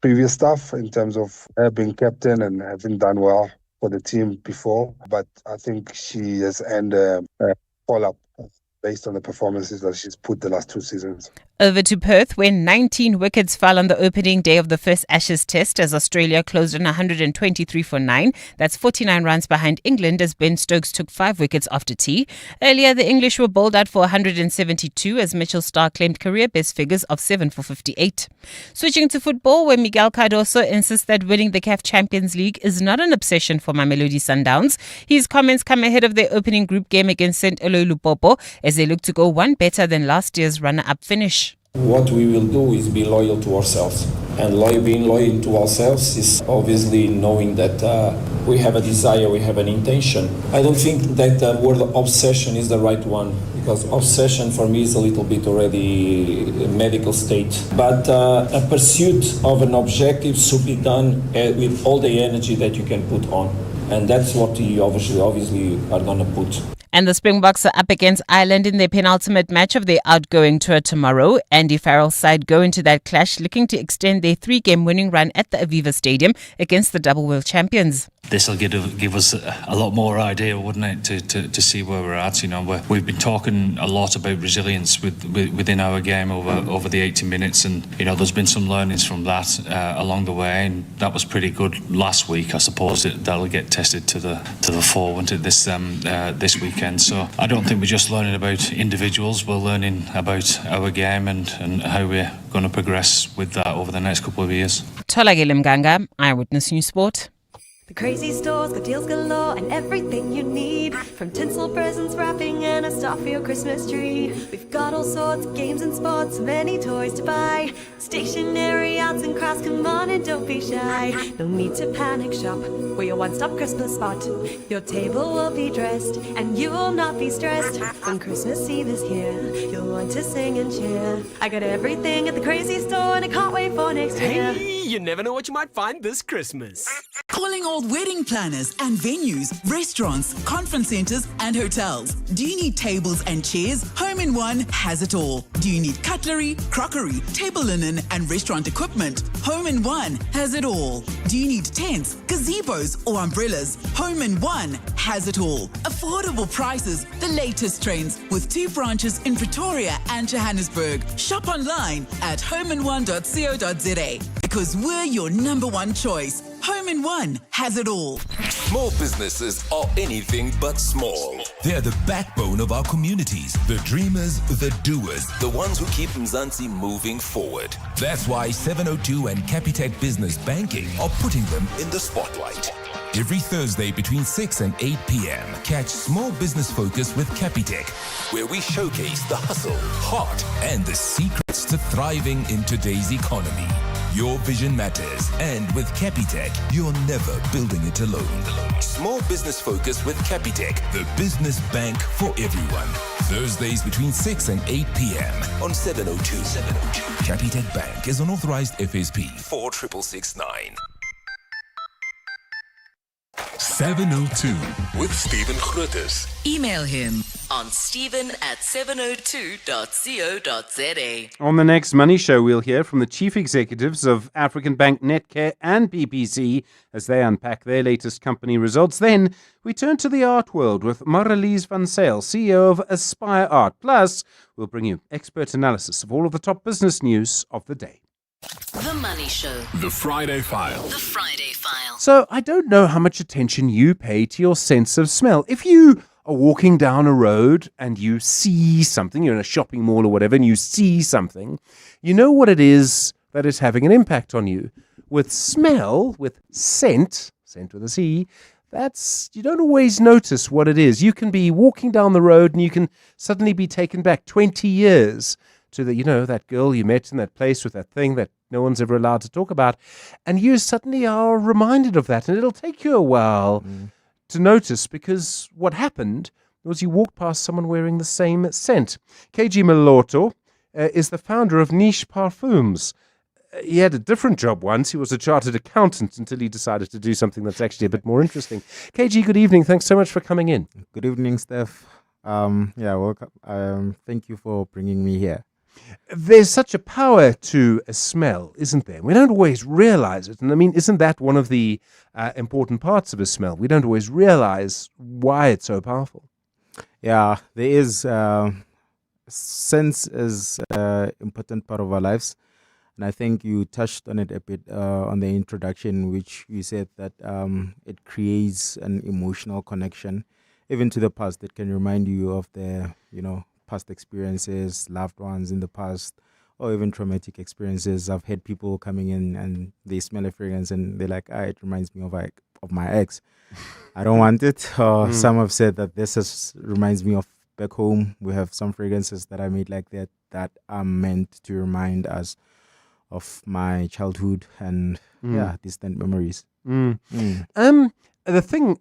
previous stuff in terms of her being captain and having done well for the team before. But I think she has earned a call-up based on the performances that she's put the last 2 seasons. Over to Perth, where 19 wickets fell on the opening day of the first Ashes Test as Australia closed on 123 for 9. That's 49 runs behind England as Ben Stokes took 5 wickets after tea. Earlier, the English were bowled out for 172 as Mitchell Starc claimed career best figures of 7 for 58. Switching to football, where Miguel Cardoso insists that winning the CAF Champions League is not an obsession for Mamelodi Sundowns. His comments come ahead of their opening group game against St. Eloi Lupopo as they look to go one better than last year's runner-up finish. What we will do is be loyal to ourselves. And being loyal to ourselves is obviously knowing that we have a desire, we have an intention. I don't think that the word obsession is the right one, because obsession for me is a little bit already a medical state. But a pursuit of an objective should be done with all the energy that you can put on. And that's what you obviously are going to put. And the Springboks are up against Ireland in their penultimate match of their outgoing tour tomorrow. Andy Farrell's side go into that clash looking to extend their 3-game winning run at the Aviva Stadium against the double world champions. This will give us a lot more idea, wouldn't it, to see where we're at. You know, we've been talking a lot about resilience within our game over the 80 minutes, and you know, there's been some learnings from that along the way, and that was pretty good last week. I suppose that'll get tested to the fore, won't it, this weekend. So I don't think we're just learning about individuals. We're learning about our game and how we're going to progress with that over the next couple of years. Tolagile Mganga, Eyewitness News Sport. The crazy store's got deals galore and everything you need. From tinsel presents, wrapping, and a star for your Christmas tree. We've got all sorts of games and sports, many toys to buy. Stationery, arts and crafts, come on and don't be shy. No need to panic shop, we're your one-stop Christmas spot. Your table will be dressed and you will not be stressed. When Christmas Eve is here, you'll want to sing and cheer. I got everything at the crazy store and I can't wait for next year. Hey, you never know what you might find this Christmas. Calling all wedding planners and venues, restaurants, conference centers, and hotels. Do you need tables and chairs? Home in One has it all. Do you need cutlery, crockery, table linen, and restaurant equipment? Home in One has it all. Do you need tents, gazebos, or umbrellas? Home in One has it all. Affordable prices, the latest trends, with 2 branches in Pretoria and Johannesburg. Shop online at homein1.co.za because we're your #1 choice. Home in One has it all. Small businesses are anything but small. They're the backbone of our communities, the dreamers, the doers, the ones who keep Mzansi moving forward. That's why 702 and Capitec Business Banking are putting them in the spotlight. Every Thursday between 6 and 8 p.m., catch Small Business Focus with Capitec, where we showcase the hustle, heart, and the secrets to thriving in today's economy. Your vision matters, and with Capitec, you're never building it alone. Small Business Focus with Capitec, the business bank for everyone. Thursdays between 6 and 8 p.m. on 702. Capitec Bank is an authorized FSP 46669. 702 with Stephen Grootes. Email him on stephen@702.co.za. On the next Money Show, we'll hear from the chief executives of African Bank, Netcare and PPC as they unpack their latest company results. Then we turn to the art world with Marlies van Zyl, CEO of Aspire Art. Plus, we'll bring you expert analysis of all of the top business news of the day. The Money Show. The Friday File. The Friday File. So I don't know how much attention you pay to your sense of smell. If you are walking down a road and you see something, you're in a shopping mall or whatever, and you see something, you know what it is that is having an impact on you. With smell, with scent with a C, you don't always notice what it is. You can be walking down the road and you can suddenly be taken back 20 years to that girl you met in that place with that thing that no one's ever allowed to talk about. And you suddenly are reminded of that. And it'll take you a while to notice, because what happened was you walked past someone wearing the same scent. KG Maloto is the founder of Niche Parfums. He had a different job once. He was a chartered accountant until he decided to do something that's actually a bit more interesting. KG, good evening. Thanks so much for coming in. Good evening, Steph. Welcome. Thank you for bringing me here. There's such a power to a smell, isn't there? We don't always realize it. And I mean, isn't that one of the important parts of a smell? We don't always realize why it's so powerful. Yeah, there is Sense is an important part of our lives. And I think you touched on it a bit on the introduction, which you said that it creates an emotional connection, even to the past. It can remind you of the, past experiences, loved ones in the past, or even traumatic experiences. I've had people coming in and they smell a fragrance and they're like, it reminds me of my ex. I don't want it. Or some have said that reminds me of back home. We have some fragrances that I made like that are meant to remind us of my childhood and distant memories. The thing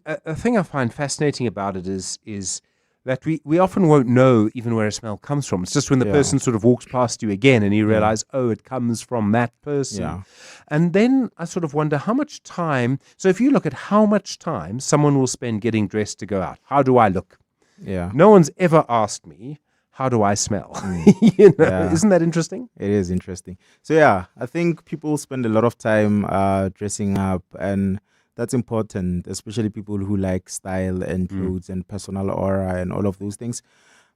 I find fascinating about it is that we often won't know even where a smell comes from. It's just when the person sort of walks past you again and you realize, it comes from that person. Yeah. And then I sort of wonder how much time, so if you look at how much time someone will spend getting dressed to go out, how do I look? Yeah. No one's ever asked me, how do I smell? Isn't that interesting? It is interesting. So I think people spend a lot of time dressing up, and that's important, especially people who like style and clothes and personal aura and all of those things.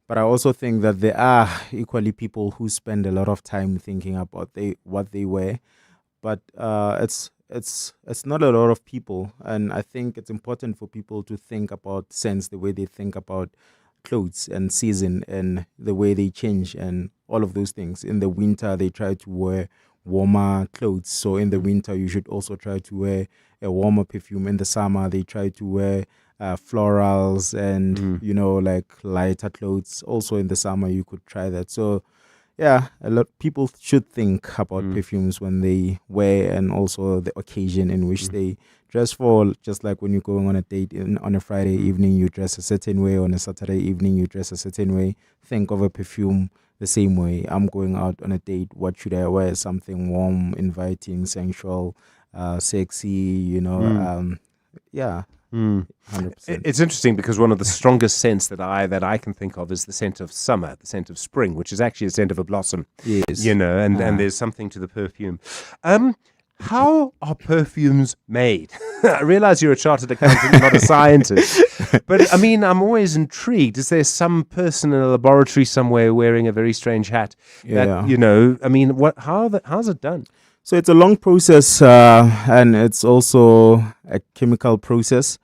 But I also think that there are equally people who spend a lot of time thinking about what they wear. But it's not a lot of people, and I think it's important for people to think about scents the way they think about clothes and season and the way they change and all of those things. In the winter, they try to wear warmer clothes. So in the winter, you should also try to wear a warmer perfume. In the summer, they try to wear florals and, like lighter clothes. Also in the summer, you could try that. So a lot of people should think about perfumes when they wear, and also the occasion in which they dress for. Just like when you're going on a date on a Friday evening, you dress a certain way. On a Saturday evening, you dress a certain way. Think of a perfume the same way. I'm going out on a date. What should I wear? Something warm, inviting, sensual, sexy, 100%. It's interesting because one of the strongest scents that I can think of is the scent of summer, the scent of spring, which is actually a scent of a blossom. Yes. And there's something to the perfume. How are perfumes made? I realize you're a chartered accountant, not a scientist. But, I mean, I'm always intrigued. Is there some person in a laboratory somewhere wearing a very strange hat? How's it done? So it's a long process, and it's also a chemical process.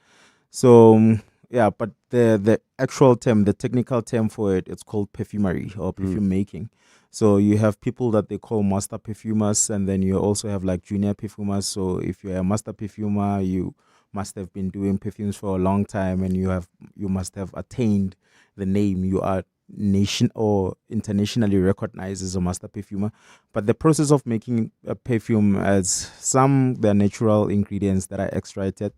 So, but the actual term, the technical term for it, it's called perfumery or perfume making. So you have people that they call master perfumers, and then you also have like junior perfumers. So if you're a master perfumer, you must have been doing perfumes for a long time, and you must have attained the name. You are nation or internationally recognized as a master perfumer. But the process of making a perfume, as they're natural ingredients that are extracted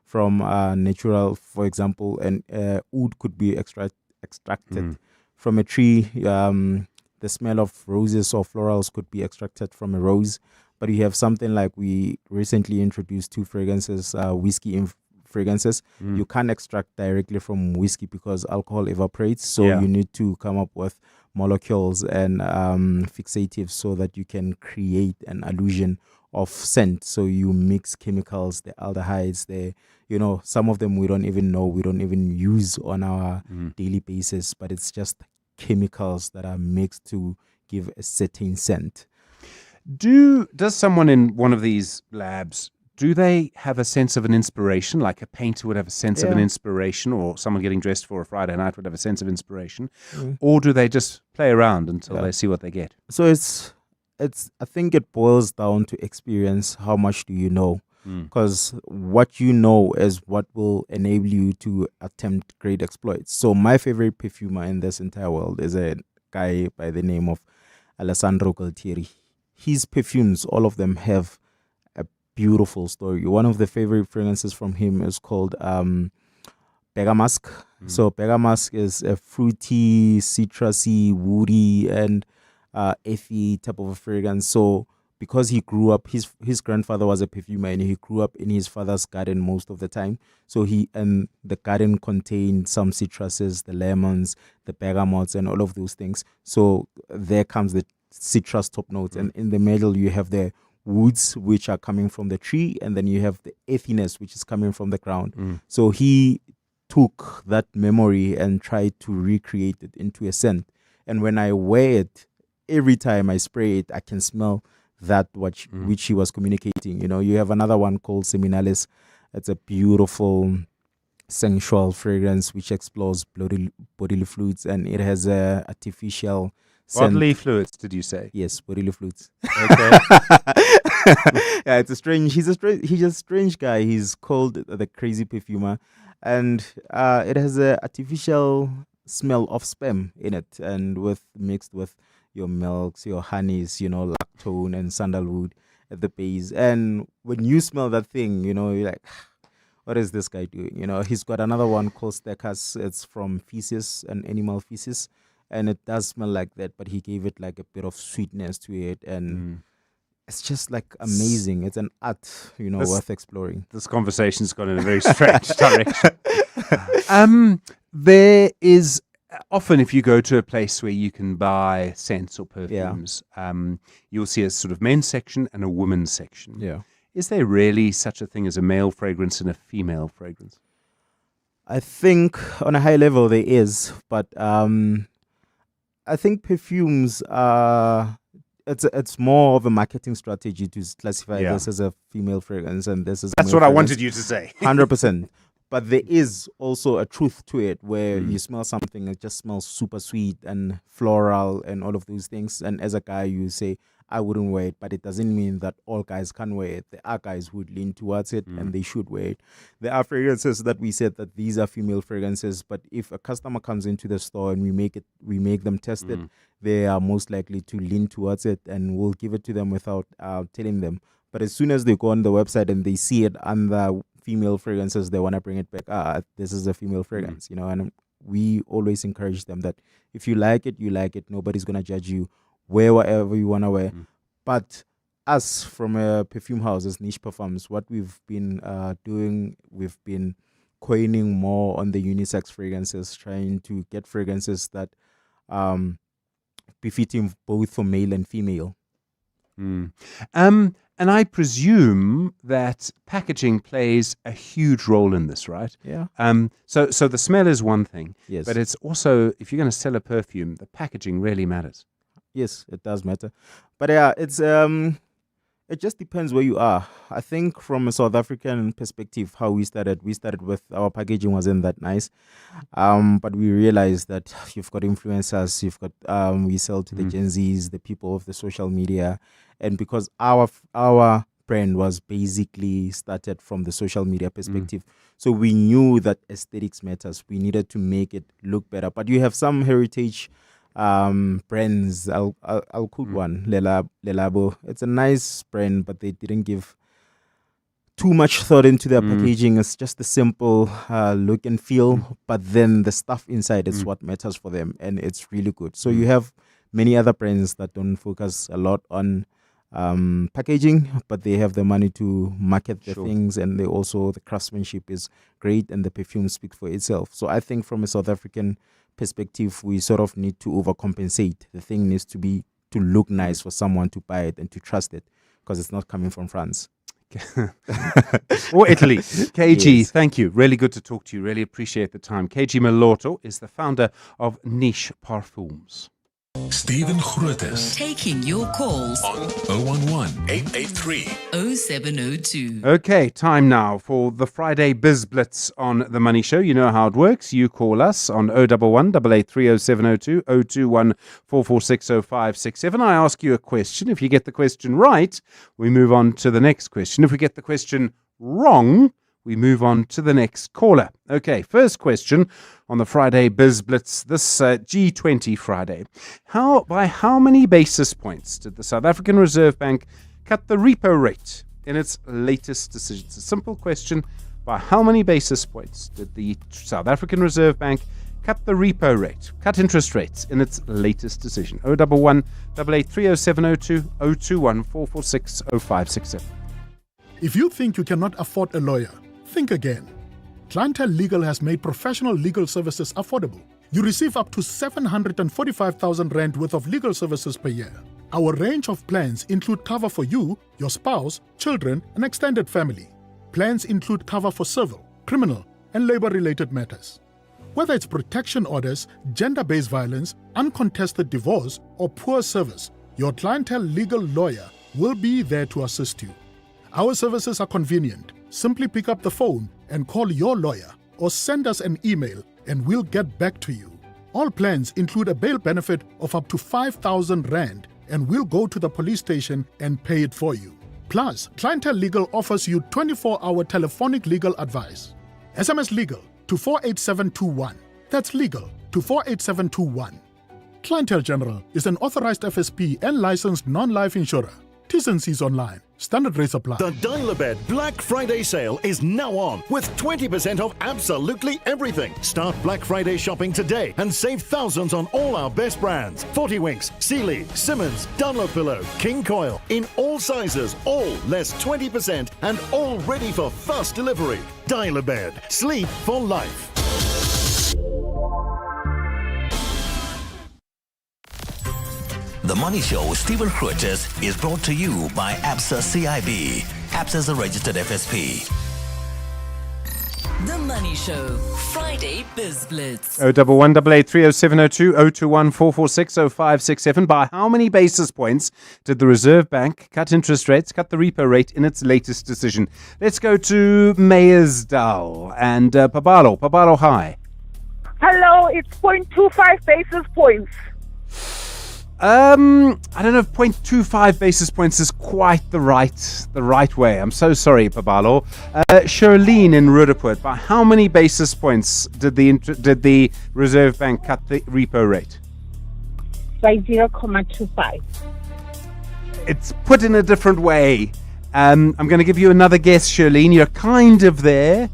from natural, for example, and oud could be extracted from a tree. The smell of roses or florals could be extracted from a rose. But you have something like we recently introduced 2 fragrances, whiskey fragrances. You can't extract directly from whiskey because alcohol evaporates. So you need to come up with molecules and fixatives so that you can create an illusion of scent. So you mix chemicals, the aldehydes, some of them we don't even know, we don't even use on our daily basis, but it's just chemicals that are mixed to give a certain scent. Does someone in one of these labs, do they have a sense of an inspiration, like a painter would have a sense of an inspiration, or someone getting dressed for a Friday night would have a sense of inspiration, or do they just play around until they see what they get? So it's I think it boils down to experience. How much do you know? Because what you know is what will enable you to attempt great exploits. So my favorite perfumer in this entire world is a guy by the name of Alessandro Galtieri. His perfumes, all of them have a beautiful story. One of the favorite fragrances from him is called Bergamasque. So Bergamasque is a fruity, citrusy, woody, and earthy type of a fragrance. So because he grew up, his grandfather was a perfumer, and he grew up in his father's garden most of the time. So the garden contained some citruses, the lemons, the bergamots, and all of those things. So there comes the citrus top notes, and in the middle you have the woods, which are coming from the tree, and then you have the earthiness, which is coming from the ground. So he took that memory and tried to recreate it into a scent. And when I wear it, every time I spray it, I can smell that which she was communicating. You know, you have another one called Seminalis. It's a beautiful sensual fragrance which explores bodily fluids, and it has a artificial scent. Bodily fluids, did you say? Yes, bodily fluids. Okay. Yeah, he's a strange guy. He's called the crazy perfumer, and it has a artificial smell of sperm in it, and mixed with your milks, your honeys, you know, lactone and sandalwood at the base. And when you smell that thing, you know, you're like, what is this guy doing? You know, he's got another one called Stechas. It's from feces and animal feces, and it does smell like that, but he gave it like a bit of sweetness to it, and it's just like amazing. It's an art, you know, worth exploring. This conversation's gone in a very strange direction. There is often, if you go to a place where you can buy scents or perfumes, you'll see a sort of men's section and a women's section. Yeah. Is there really such a thing as a male fragrance and a female fragrance? I think on a high level there is, but I think perfumes are it's more of a marketing strategy to classify this as a female fragrance and this is a That's male what I fragrance. wanted you to say. 100%. But there is also a truth to it where you smell something that just smells super sweet and floral and all of those things. And as a guy, you say, I wouldn't wear it, but it doesn't mean that all guys can wear it. There are guys who would lean towards it and they should wear it. There are fragrances that we said that these are female fragrances, but if a customer comes into the store and we make them test it, they are most likely to lean towards it, and we'll give it to them without telling them. But as soon as they go on the website and they see it under female fragrances, they want to bring it back. This is a female fragrance, you know, and we always encourage them that if you like it, you like it. Nobody's going to judge you. Wear whatever you want to wear. But us from a perfume house as Niche Parfums, what we've been doing, we've been coining more on the unisex fragrances, trying to get fragrances that befitting both for male and female. And I presume that packaging plays a huge role in this, right? Yeah. So the smell is one thing, Yes. but it's also, if you're going to sell a perfume, the packaging really matters. Yes, it does matter. But yeah, it's it just depends where you are. I think from a South African perspective, how we started with our packaging wasn't that nice. But we realized that you've got influencers, you've got we sell to the Gen Zs, the people of the social media, and because our brand was basically started from the social media perspective. So we knew that aesthetics matters. We needed to make it look better. But you have some heritage brands. I'll quote one, Lelabo. It's a nice brand, but they didn't give too much thought into their packaging. It's just a simple look and feel, but then the stuff inside is what matters for them, and it's really good. So you have many other brands that don't focus a lot on packaging, but they have the money to market the things, and they also, the craftsmanship is great, and the perfume speaks for itself. So I think from a South African perspective, we sort of need to overcompensate. The thing needs to look nice for someone to buy it and to trust it, because it's not coming from France. Or Italy. KG, Yes. thank you. Really good to talk to you. Really appreciate the time. KG Malotto is the founder of Niche Parfums. Stephen Grootes Taking your calls on 011-883-0702. Okay, time now for the Friday Biz Blitz on The Money Show. You know how it works. You call us on 011-883-0702, 021-446-0567. I ask you a question. If you get the question right, we move on to the next question. If we get the question wrong, we move on to the next caller. Okay, first question on the Friday Biz Blitz, this G20 Friday. By how many basis points did the South African Reserve Bank cut the repo rate in its latest decision? It's a simple question. By how many basis points did the South African Reserve Bank cut the repo rate, cut interest rates in its latest decision? 011-883-0702, 021-446-0567. If you think you cannot afford a lawyer, think again. Clientele Legal has made professional legal services affordable. You receive up to 745,000 rand worth of legal services per year. Our range of plans include cover for you, your spouse, children, and extended family. Plans include cover for civil, criminal, and labor-related matters. Whether it's protection orders, gender-based violence, uncontested divorce, or poor service, your clientele legal lawyer will be there to assist you. Our services are convenient. Simply pick up the phone and call your lawyer or send us an email and we'll get back to you. All plans include a bail benefit of up to 5,000 Rand and we'll go to the police station and pay it for you. Plus, Clientele Legal offers you 24-hour telephonic legal advice. SMS Legal to 48721. That's legal to 48721. Clientele General is an authorized FSP and licensed non-life insurer. T's and C's online. Standard rates apply. The Dial-A-Bed Black Friday sale is now on with 20% off absolutely everything. Start Black Friday shopping today and save thousands on all our best brands. 40 Winks, Sealy, Simmons, Dunlopillow, King Coil in all sizes, all less 20% and all ready for fast delivery. Dial-A-Bed. Sleep for life. The Money Show with Stephen Grootes is brought to you by ABSA CIB. ABSA is a registered FSP. The Money Show, Friday Biz Blitz. 011-883-0702 021-446-0567. By how many basis points did the Reserve Bank cut interest rates, cut the repo rate in its latest decision? Let's go to Meyersdal and Pabalo. Pabalo, hi. Hello, it's 0.25 basis points. I don't know if 0.25 basis points is quite the right way. I'm so sorry, Pabalo. Charlene in Rudaport, by how many basis points did the Reserve Bank cut the repo rate? By 0.25. It's put in a different way. I'm going to give you another guess, Charlene. You're kind of there,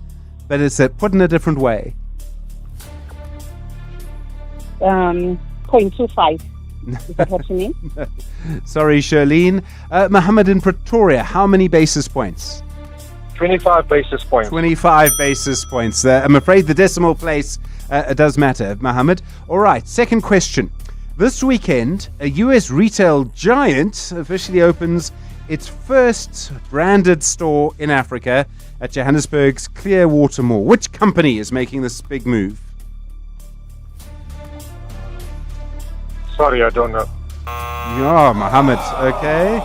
but it's put in a different way. 0.25. Is that what you mean? Sorry, Charlene. Mohammed in Pretoria, how many basis points? 25 basis points. 25 basis points. I'm afraid the decimal place does matter, Mohammed. All right, second question. This weekend, a US retail giant officially opens its first branded store in Africa at Johannesburg's Clearwater Mall. Which company is making this big move? Sorry, I don't know. Yeah, Mohammed. Okay.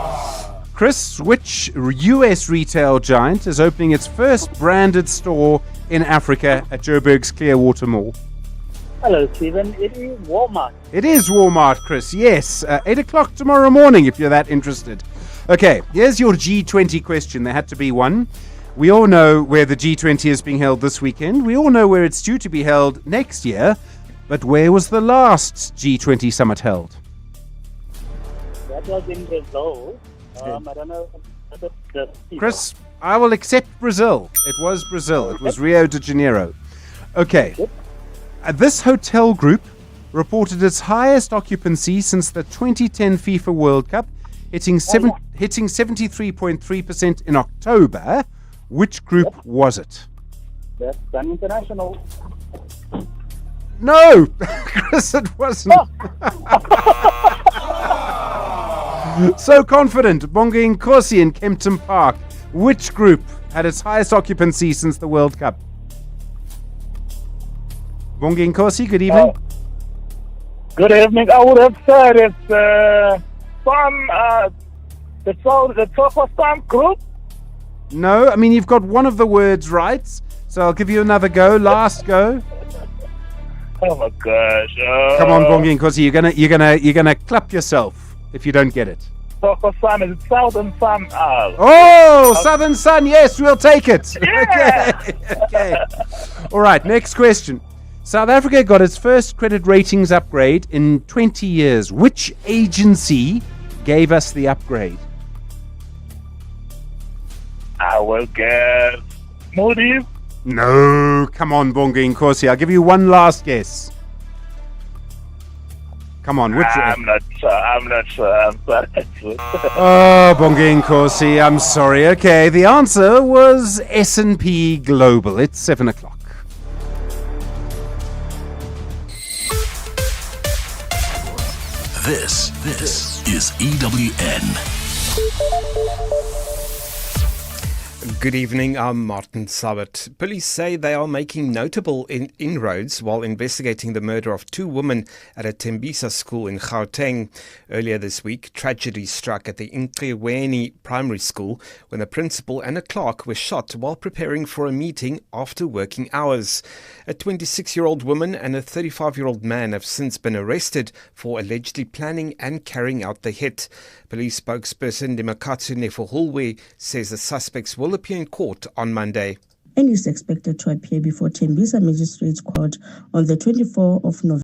Chris, which US retail giant is opening its first branded store in Africa at Joburg's Clearwater Mall? Hello, Stephen. It is Walmart. It is Walmart, Chris. Yes. 8 o'clock tomorrow morning if you're that interested. Okay, here's your G20 question. There had to be one. We all know where the G20 is being held this weekend. We all know where it's due to be held next year. But where was the last G20 summit held? That was in Brazil. I don't know. Chris, I will accept Brazil. It was Brazil. It was Rio de Janeiro. Okay. This hotel group reported its highest occupancy since the 2010 FIFA World Cup, hitting 73.3% in October. Which group was it? That's Sun International. No, Chris, it wasn't. So confident. Bongi Nkosi in Kempton Park. Which group had its highest occupancy since the World Cup? Bongi Nkosi, good evening. Good evening. I would have said it's the Sun group. No, I mean you've got one of the words right, so I'll give you another go. Last go. Oh my gosh! Come on, Bongi Nkosi, you're gonna clap yourself if you don't get it. Sun is Southern Sun. Oh, Southern Sun. Yes, we'll take it. Yeah. Okay. All right. Next question. South Africa got its first credit ratings upgrade in 20 years. Which agency gave us the upgrade? I will guess Moody's. No, come on, Bongi Nkosi. I'll give you one last guess. Come on, which? I'm not sure. I'm sorry. Oh, Bongi Nkosi, I'm sorry. Okay, the answer was S&P Global. It's 7 o'clock. This is EWN. Good evening, I'm Martin Sabat. Police say they are making notable inroads while investigating the murder of two women at a Tembisa school in Gauteng. Earlier this week, tragedy struck at the Inqiweni primary school when a principal and a clerk were shot while preparing for a meeting after working hours. A 26-year-old woman and a 35-year-old man have since been arrested for allegedly planning and carrying out the hit. Police spokesperson Demakatsu Nefohulwe says the suspects will appear in court on Monday. And is expected to appear before Tembisa Magistrates Court on the 24th of November.